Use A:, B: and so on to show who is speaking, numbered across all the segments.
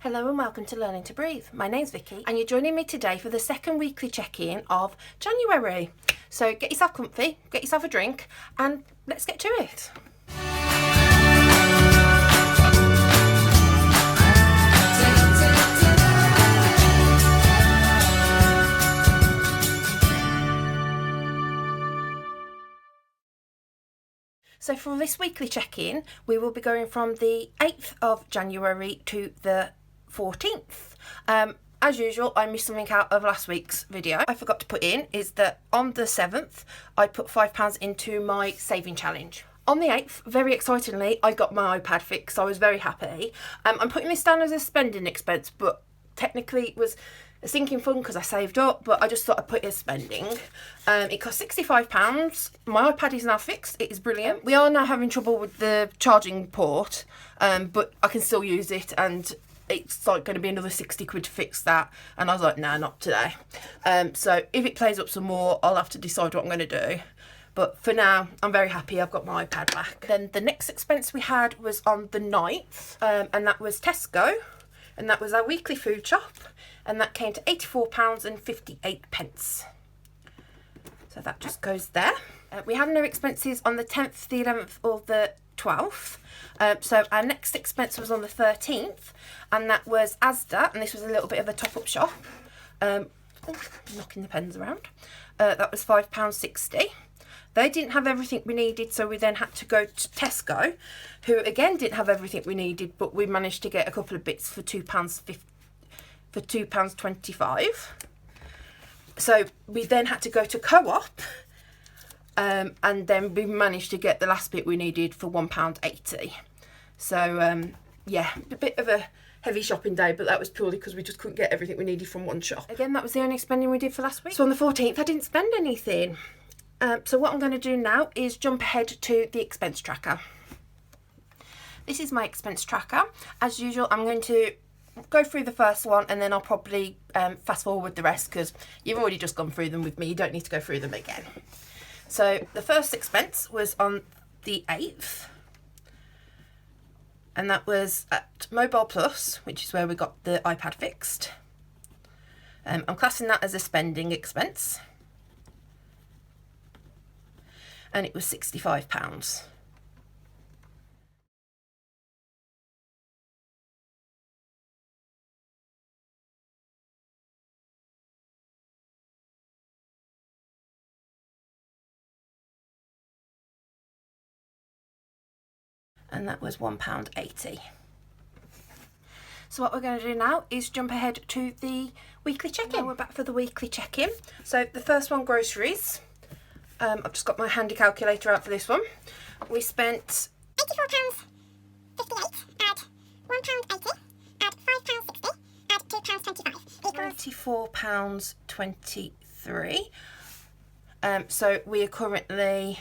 A: Hello and welcome to Learning to Breathe. My name's Vicky and you're joining me today for the second weekly check-in of January. So get yourself comfy, get yourself a drink and let's get to it. So for this weekly check-in, we will be going from the 8th of January to the 14th. As usual, I missed something out of last week's video. I forgot to put in is that on the 7th, I put £5 into my saving challenge. On the 8th, very excitingly, I got my iPad fixed. So I was very happy. I'm putting this down as a spending expense, but technically it was a sinking fund because I saved up, but I just thought I'd put it as spending. It cost £65. My iPad is now fixed. It is brilliant. We are now having trouble with the charging port, but I can still use it, and it's like going to be another 60 quid to fix that. And I was like, nah, not today. So if it plays up some more, I'll have to decide what I'm going to do. But for now, I'm very happy I've got my iPad back. Then the next expense we had was on the 9th, and that was Tesco. And that was our weekly food shop, and that came to £84.58. So that just goes there. We have no expenses on the 10th, the 11th or the 12th. So our next expense was on the 13th, and that was Asda, and this was a little bit of a top-up shop. Knocking the pens around. That was £5.60. They didn't have everything we needed, so we then had to go to Tesco, who again didn't have everything we needed, but we managed to get a couple of bits for £2.25. So we then had to go to Co-op, and then we managed to get the last bit we needed for £1.80. So yeah, a bit of a heavy shopping day, but that was purely because we just couldn't get everything we needed from one shop. Again, that was the only spending we did for last week. So on the 14th, I didn't spend anything. So what I'm going to do now is jump ahead to the expense tracker. This is my expense tracker. As usual, I'm going to go through the first one and then I'll probably fast forward the rest because you've already just gone through them with me. You don't need to go through them again. So the first expense was on the 8th. And that was at Mobile Plus, which is where we got the iPad fixed. I'm classing that as a spending expense. And it was £65. And that was £1.80. So what we're going to do now is jump ahead to the weekly check-in. Now we're back for the weekly check-in. So the first one, groceries. I've just got my handy calculator out for this one. We spent £84.58, add £1.80, add £5.60, add £2.25. £24.23. So we are currently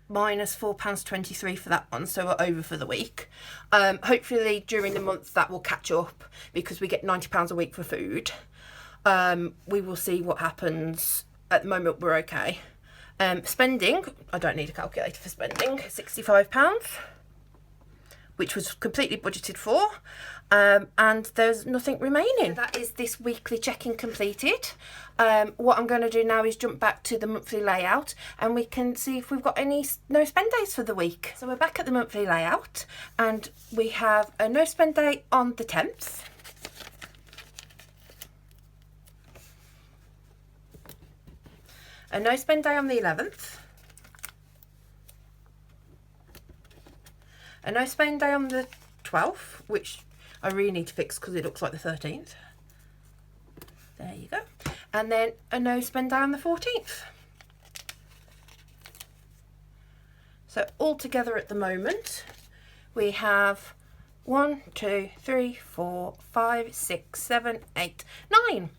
A: minus £4.23 for that one, so we're over for the week. Hopefully during the month that will catch up because we get £90 a week for food. We will see what happens. At the moment we're okay. Spending, I don't need a calculator for spending, £65, which was completely budgeted for, and there's nothing remaining. So that is this weekly check-in completed. What I'm going to do now is jump back to the monthly layout and we can see if we've got any no spend days for the week. So we're back at the monthly layout and we have a no spend day on the 10th. A no spend day on the 11th. A no spend day on the 12th, which I really need to fix because it looks like the 13th. There you go. And then a no spend day on the 14th. So all together at the moment, we have 1, 2, 3, 4, 5, 6, 7, 8, 9.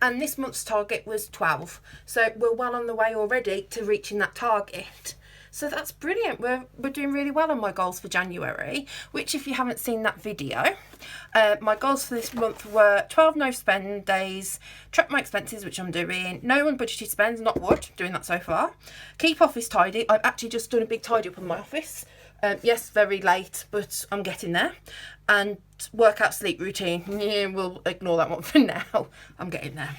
A: And this month's target was 12. So we're well on the way already to reaching that target. So that's brilliant. We're doing really well on my goals for January, which if you haven't seen that video, my goals for this month were 12 no spend days, track my expenses, which I'm doing, no unbudgeted spends, not wood, doing that so far, keep office tidy. I've actually just done a big tidy up on my office. Yes, very late, but I'm getting there. And workout sleep routine, yeah, we'll ignore that one for now. I'm getting there.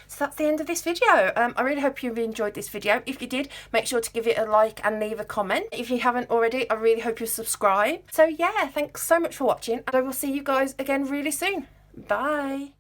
A: So that's the end of this video. I really hope you enjoyed this video. If you did, make sure to give it a like and leave a comment. If you haven't already, I really hope you subscribe. So yeah, thanks so much for watching, and I will see you guys again really soon. Bye.